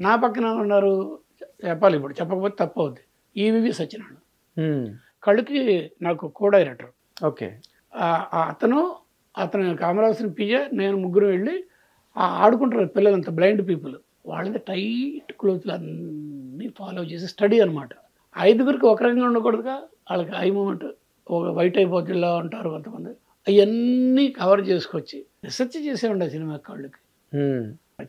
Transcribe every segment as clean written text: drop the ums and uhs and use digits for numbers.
నా పక్కన ఉన్నారు చెప్పాలి, ఇప్పుడు చెప్పకపోతే తప్పు అవుద్ది, ఈవివి సత్యనారాయణ. కళ్ళుకి నాకు కో డైరెక్టర్. ఓకే. అతను కామరాజుని పిజే, నేను ముగ్గురు వెళ్ళి ఆడుకుంటారు పిల్లలంతా, బ్లైండ్ పీపుల్, వాళ్ళది టైట్ క్లోత్లు అన్నీ ఫాలో చేసి స్టడీ అనమాట. 5గురికి ఒక రకంగా ఉండకూడదుగా, వాళ్ళకి ఐ మూమెంట్ ఒక వైట్ అయిపోతుందా అంటారు కొంతమంది, అవన్నీ కవర్ చేసుకొచ్చి రీసెర్చ్ చేసేవాడి ఆ సినిమా కళ్ళుకి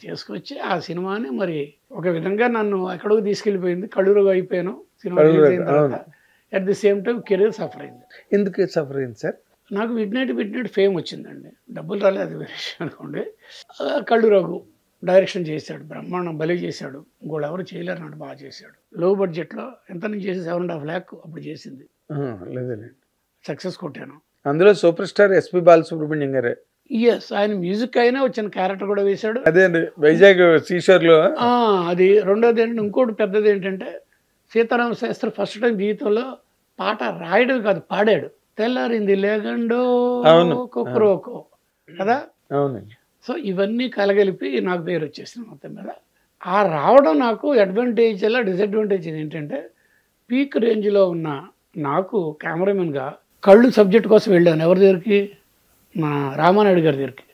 చేసుకొచ్చి ఆ సినిమాని మరి ఒక విధంగా నన్ను ఎక్కడికి తీసుకెళ్ళిపోయింది. కళ్ళురుగు అయిపోయాను సినిమా అయిన తర్వాత. At the same time career suffer అయింది. ఎందుకు సఫర్ అయింది సార్? నాకు మిడ్ నైట్ ఫేమ్ వచ్చిందండి, డబ్బులు రాలేదు, అది వేరే విషయం అనుకోండి. కళ్ళురఘు డైరెక్షన్ చేశాడు, బ్రహ్మాండం భలే చేశాడు, ఇంకోళ్ళు ఎవరు చేయలేరు నాడు, బాగా చేశాడు. లో బడ్జెట్లో ఎంత నుంచి చేసి 7.5 lakh అప్పుడు చేసింది. లేదండి, సక్సెస్ కొట్టాను. అందులో సూపర్ స్టార్ ఎస్పి బాలసుబ్రహ్మణ్యం గారే. ఎస్, ఆయన మ్యూజిక్ అయినా వచ్చిన క్యారెక్టర్ కూడా వేశాడు. అదే అండి, వైజాగ్ సీషోర్లో. అది రెండోది ఏంటంటే, ఇంకోటి పెద్దది ఏంటంటే, సీతారామ శాస్త్రి ఫస్ట్ టైం జీవితంలో పాట రాయడం కాదు, పాడాడు. తెల్లారింది లేగండో కుక్కరోకో కదా. అవునండి. సో ఇవన్నీ కలగలిపి నాకు పేరు వచ్చేసింది మొత్తం మీద. ఆ రావడం నాకు అడ్వాంటేజ్ అలా డిసడ్వాంటేజ్ ఏంటంటే, పీక్ రేంజ్లో ఉన్న నాకు కెమెరామెన్గా కళ్ళు సబ్జెక్ట్ కోసం వెళ్ళాను. ఎవరి దగ్గరికి? మా రామానాయుడు గారి దగ్గరికి.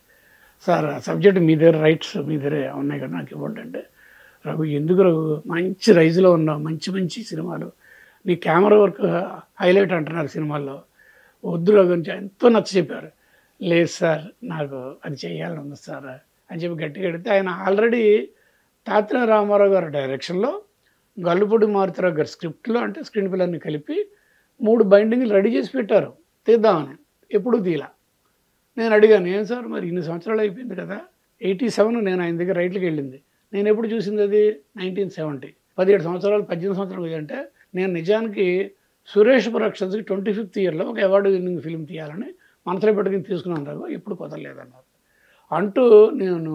సార్ ఆ సబ్జెక్ట్ మీ దగ్గర రైట్స్ మీ దగ్గర ఉన్నాయి కదా, నాకు ఇవ్వండి అంటే, రఘు ఎందుకు రఘు, మంచి రైజ్లో ఉన్నావు, మంచి మంచి సినిమాలు, నీ కెమెరా వర్క్ హైలైట్ అంటున్నారు సినిమాల్లో, వద్దు రఘు అని ఎంతో నచ్చ చెప్పారు. లేదు సార్ నాకు అది చేయాలని ఉంది సార్ అని చెప్పి గట్టిగా అడిగితే, ఆయన ఆల్రెడీ తాతిన రామారావు గారి డైరెక్షన్లో, గల్లుపూడి మారుతిరావు గారి స్క్రిప్ట్లో, అంటే స్క్రీన్ ప్లేని కలిపి 3 బైండింగ్లు రెడీ చేసి పెట్టారు తీద్దామని. ఎప్పుడు తీలా. నేను అడిగాను, ఏం సార్ మరి ఇన్ని సంవత్సరాలు అయిపోయింది కదా, 87 నేను ఆయన దగ్గర రైట్లకి వెళ్ళింది, నేను ఎప్పుడు చూసింది అది 1970, 17 సంవత్సరాలు 18 సంవత్సరాలు అంటే, నేను నిజానికి సురేష్ ప్రొడక్షన్స్కి 25th ఇయర్లో ఒక అవార్డు విన్నింగ్ ఫిల్మ్ తీయాలని మనసులో పెట్టుకుని తీసుకున్నాను రావు, ఎప్పుడు కుదరలేదన్నారు. అంటూ నేను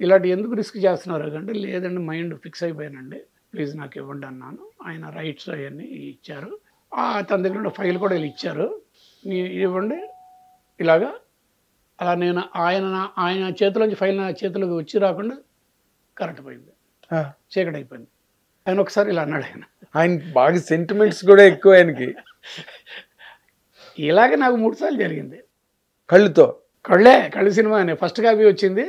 ఇలాంటి ఎందుకు రిస్క్ చేస్తున్నారు అంటే, లేదండి మైండ్ ఫిక్స్ అయిపోయానండి, ప్లీజ్ నాకు ఇవ్వండి అన్నాను. ఆయన రైట్స్ అవన్నీ ఇచ్చారు. తన దగ్గర ఉన్న ఫైల్ కూడా వీళ్ళు ఇచ్చారు, ఇవ్వండి ఇలాగా. అలా నేను ఆయన చేతిలోంచి ఫైల్ నా చేతిలోకి వచ్చి రాకుండా కరెంట్ పోయింది, చీకటి అయిపోయింది. ఆయన ఒకసారి ఇలా అన్నాడు, ఆయన బాగా సెంటిమెంట్స్ కూడా ఎక్కువ ఆయనకి. ఇలాగే నాకు 3 సార్లు జరిగింది కళ్ళుతో. కళ్ళు సినిమా అనే ఫస్ట్ కాపీ వచ్చింది.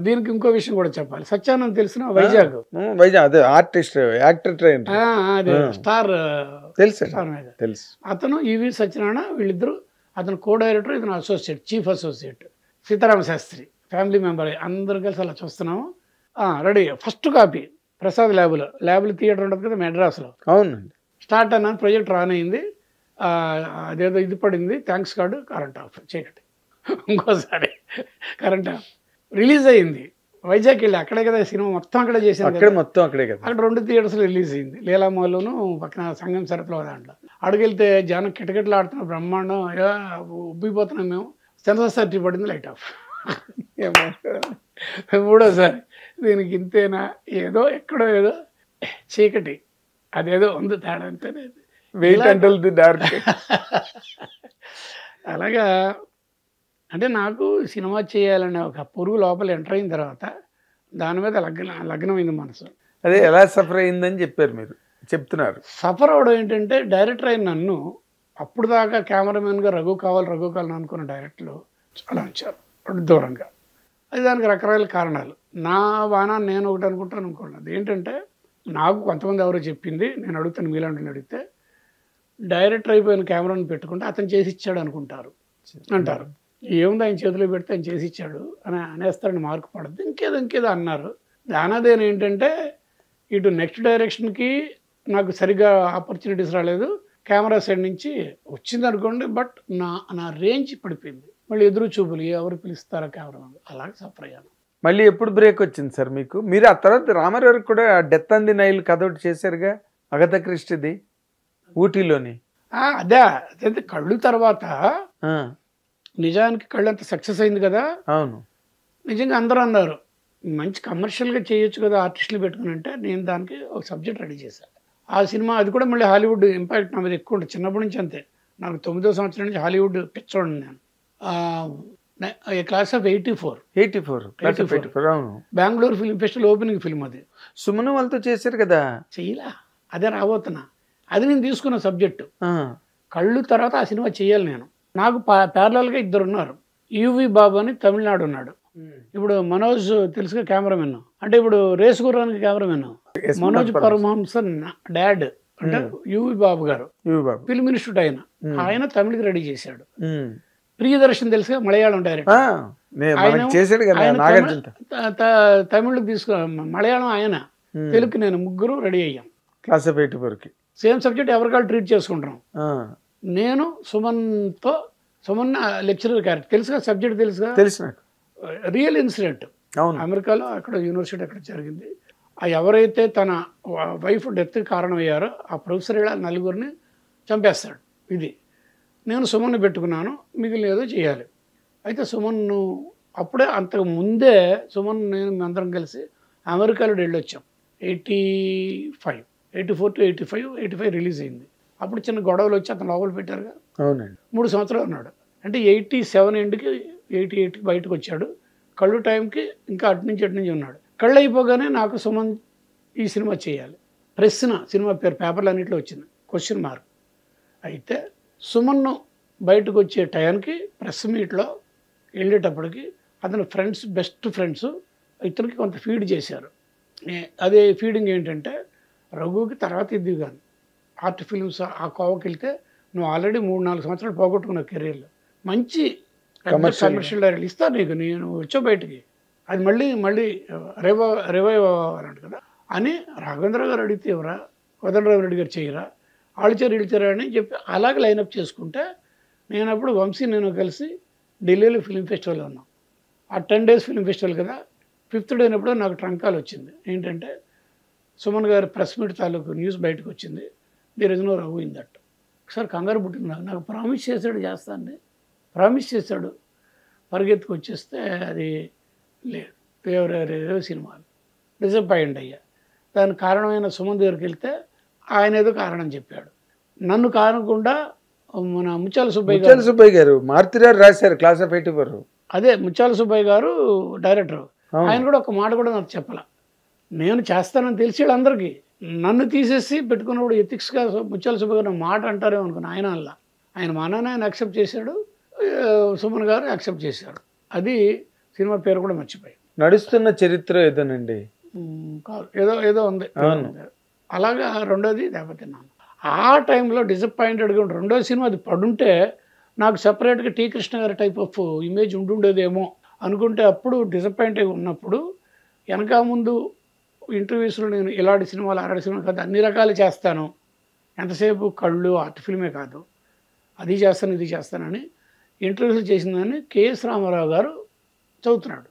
దీనికి ఇంకో విషయం కూడా చెప్పాలి. సత్యానంద్ తెలిసిన వైజాగ్ అదే ఆర్టిస్ట్ యాక్టర్ ట్రైన్, అదే స్టార్ తెలుసు. అతను ఈవి సత్యనారాయణ, వీళ్ళిద్దరు, అతను కో డైరెక్టర్, ఇతను associate, chief associate, Sitarama Sastry family member, అందరు కలిసి అలా చూస్తున్నాము. రెడీ ఫస్ట్ కాపీ ప్రసాద్ ల్యాబ్లో థియేటర్ ఉంటుంది కదా మెడ్రాస్లో. అవునండి. స్టార్ట్ అన్నాను, ప్రాజెక్ట్ రాన్ అయింది, అదేదో ఇది పడింది, థ్యాంక్స్ కార్డు, కరెంట్ ఆఫ్, చీకటి. ఇంకోసారి కరెంట్ ఆఫ్. రిలీజ్ అయ్యింది వైజాగ్ వెళ్ళి, అక్కడే కదా సినిమా మొత్తం అక్కడే చేసింది, అక్కడ 2 థియేటర్స్లో రిలీజ్ అయింది, లీలామోల్లోను పక్కన సంగం సరఫ్లో దాంట్లో. అడుగెళ్తే జనం కిటకిటలు ఆడుతున్న బ్రహ్మాండం, ఉబ్బిపోతున్నాం మేము. సెన్సార్ సర్టిఫికేట్ పడింది, లైట్ ఆఫ్. మూడోసారి దీనికి ఇంతేనా, ఏదో ఎక్కడో ఏదో చీకటి, అదేదో ఉంది తేడా అంతేనే. అలాగా అంటే నాకు సినిమా చేయాలనే ఒక పురుగు లోపల ఎంటర్ అయిన తర్వాత దాని మీద లగ్నమైంది మనసు. అదే ఎలా సఫర్ అయిందని చెప్పారు మీరు, చెప్తున్నారు. సఫర్ అవడం ఏంటంటే, డైరెక్టర్ అయిన నన్ను అప్పుడు దాకా కెమెరామెన్గా రఘు కావాలని అనుకున్న డైరెక్టర్లు చాలా ఉంచారు దూరంగా. అది దానికి రకరకాల కారణాలు. నా బాణా నేను ఒకటి అనుకుంటాను అనుకున్నది ఏంటంటే, నాకు కొంతమంది ఎవరో చెప్పింది, నేను అడుగుతాను మీలాంటి అడిగితే, డైరెక్టర్ అయిపోయిన కెమెరాని పెట్టుకుంటే అతను చేసి ఇచ్చాడు అనుకుంటారు అంటారు. ఏముంది ఆయన చేతిలో పెడితే ఆయన చేసి ఇచ్చాడు అని అనేస్తారని మార్కు పడద్దు, ఇంకేదో అన్నారు. దానాదేని ఏంటంటే, ఇటు నెక్స్ట్ డైరెక్షన్కి నాకు సరిగ్గా ఆపర్చునిటీస్ రాలేదు, కెమెరా సైడ్ నుంచి వచ్చింది అనుకోండి, బట్ నా రేంజ్ పడిపోయింది. మళ్ళీ ఎదురు చూపులు, ఎవరు పిలుస్తారా కెమెరా, అలాగే సఫర్ అయ్యాను. మళ్ళీ ఎప్పుడు బ్రేక్ వచ్చింది సార్ మీకు? మీరు ఆ తర్వాత రామారావు కూడా డెత్ ఆన్ ది నైల్ కథ ఒకటి చేశారుగా, అగతా క్రిస్టిది, ఊటీలోని. అదే కళ్ళు తర్వాత నిజానికి కళ్ళు అంత సక్సెస్ అయింది కదా. అవును, నిజంగా అందరూ అన్నారు మంచి కమర్షియల్గా చేయొచ్చు కదా ఆర్టిస్టులు పెట్టుకుని అంటే, నేను దానికి ఒక సబ్జెక్ట్ రెడీ చేశాను. ఆ సినిమా అది కూడా మళ్ళీ హాలీవుడ్ ఇంపాక్ట్ నా మీద ఎక్కువ ఉంటుంది, చిన్నప్పటి నుంచి అంతే. నాకు 9వ సంవత్సరం నుంచి హాలీవుడ్ పిచ్చోండి నేను. Class of 84. 84 అవును. Bengaluru film festival opening film అది. సుమన్ వాళ్ళతో చేశారు కదా. చెయ్యలా, అదే రాబోతున్నా. అది నేను తీసుకున్న సబ్జెక్టు. ఆ, కళ్ళు తర్వాత ఆ సినిమా చేయాలి నేను. నాకు ప్యారలల్గా ఇద్దరు ఉన్నారు. యువి బాబు అని తమిళనాడు ఉన్నాడు. ఇప్పుడు మనోజ్ తెలుసుగా కెమెరామెన్, అంటే ఇప్పుడు రేసు గుర్రానికి కెమెరామెన్ మనోజ్ పరమహంస డాడ్ అంటే యువి బాబు గారు, ఫిల్మ్ ఇన్స్టిట్యూట్ ఆయన తమిళకి రెడీ చేశాడు. ప్రియదర్శన్ తెలుసుగా మలయాళం డైరెక్టర్, తమిళకి తీసుకో మలయాళం ఆయన, తెలుగుకి నేను, ముగ్గురు రెడీ అయ్యాం. క్లాస్ ఆఫ్ 84కి సేమ్ సబ్జెక్ట్ ఎవరికాళ్ళు ట్రీట్ చేసుకుంటాం. నేను సుమన్తో, సుమన్ లెక్చరర్ క్యారెక్టర్ తెలుసుగా, సబ్జెక్ట్ తెలుసుగా, తెలుసు నాకు. రియల్ ఇన్సిడెంట్ అమెరికాలో అక్కడ యూనివర్సిటీ అక్కడ జరిగింది. ఆ ఎవరైతే తన వైఫ్ డెత్ కారణం అయ్యారో ఆ ప్రొఫెసర్ ఇలా నలుగురిని చంపేస్తాడు. ఇది నేను సుమన్ను పెట్టుకున్నాను, మిగిలిన ఏదో చేయాలి. అయితే సుమన్ను అప్పుడే అంతకు ముందే సుమన్ నేను అందరం కలిసి అమెరికాలో వెళ్ళొచ్చాం. 84 to 85 రిలీజ్ అయింది. అప్పుడు చిన్న గొడవలు వచ్చి అతను లోపల పెట్టారుగా. అవునండి. 3 సంవత్సరాలు ఉన్నాడు. అంటే 87 ఎండ్కి 88కి బయటకు వచ్చాడు. కళ్ళు టైంకి ఇంకా అటు నుంచి ఉన్నాడు. కళ్ళు అయిపోగానే నాకు సుమన్ ఈ సినిమా చేయాలి, ప్రశ్న సినిమా పేరు పేపర్లు అన్నింటిలో వచ్చింది, క్వశ్చన్ మార్క్. అయితే సుమన్ను బయటకు వచ్చే టైంకి ప్రెస్ మీట్లో వెళ్ళేటప్పటికి అతని ఫ్రెండ్స్, బెస్ట్ ఫ్రెండ్స్ ఇతనికి కొంత ఫీడ్ చేశారు. అదే ఫీడింగ్ ఏంటంటే, రఘుకి తర్వాత ఇది కానీ ఆర్ట్ ఫిల్మ్స్ ఆ కోవకి వెళ్తే నువ్వు ఆల్రెడీ 3-4 సంవత్సరాలు పోగొట్టుకున్నావు కెరీర్లో, మంచి కమర్షియల్ డైరెక్ట్ ఇస్తా నీకు, నేను వచ్చా బయటికి, అది మళ్ళీ రివైవ్ అవ్వాలంట కదా అని రాఘవేంద్ర గారు అడిగితే ఎవరా, కోదండరావు రెడ్డి గారు చేయరా, వీళ్ళు అని చెప్పి అలాగే లైనప్ చేసుకుంటే, నేను అప్పుడు వంశీ నేను కలిసి ఢిల్లీలో ఫిల్మ్ ఫెస్టివల్ ఉన్నాం. ఆ 10 days ఫిల్మ్ ఫెస్టివల్ కదా. 5th డే అయినప్పుడు నాకు ట్రంకాల్ వచ్చింది. ఏంటంటే సుమన్ గారి ప్రెస్ మీట్ తాలూకు న్యూస్ బయటకు వచ్చింది, there is no Raghu in that. ఒకసారి కంగారు పుట్టింది నాకు. ప్రామిస్ చేశాడు చేస్తాను, ప్రామిస్ చేశాడు, పరిగెత్తుకు వచ్చేస్తే అది లేదు, వేరే సినిమాలు డిసప్పాయింట్ అయ్యా. దానికి కారణమైన సుమన్ దగ్గరికి వెళ్తే ఆయన ఏదో కారణం చెప్పాడు. నన్ను కానకుండా మన ముత్యాల సుబ్బయ్య గారు మారుతిరారు రాశారు క్లాస్ ఆఫ్ 84. అదే ముత్యాల సుబ్బయ్య గారు డైరెక్టర్, ఆయన కూడా ఒక మాట కూడా నాకు చెప్పాల. నేను చేస్తానని తెలిసి వాళ్ళందరికీ నన్ను తీసేసి పెట్టుకున్నప్పుడు ఎథిక్స్గా ముత్యాల సుబ్బయ్య గారు మాట అంటారేమో అనుకున్నా. ఆయన అలా ఆయన మా నాన్న ఆయన యాక్సెప్ట్ చేశాడు, సుమన్ గారు యాక్సెప్ట్ చేశాడు. అది సినిమా పేరు కూడా మర్చిపోయి. నడుస్తున్న చరిత్ర ఏదోనండి కాదు, ఏదో ఉంది. అలాగా రెండోది దెబ్బతిన్నాను. ఆ టైంలో డిసప్పాయింటెడ్గా ఉంటే రెండో సినిమా అది పడుంటే నాకు సపరేట్గా టీ కృష్ణ గారి టైప్ ఆఫ్ ఇమేజ్ ఉండుండేదేమో అనుకుంటే, అప్పుడు డిసప్పాయింట్ అయి ఉన్నప్పుడు వెనక ముందు ఇంటర్వ్యూస్లో నేను ఇలాంటి సినిమాలు అలాంటి సినిమాలు కాదు అన్ని రకాలు చేస్తాను, ఎంతసేపు కళ్ళు ఆర్ట్ ఫిల్మే కాదు, అది చేస్తాను ఇది చేస్తానని ఇంటర్వ్యూలు చేసిందని కెఎస్ రామారావు గారు చదువుతున్నాడు.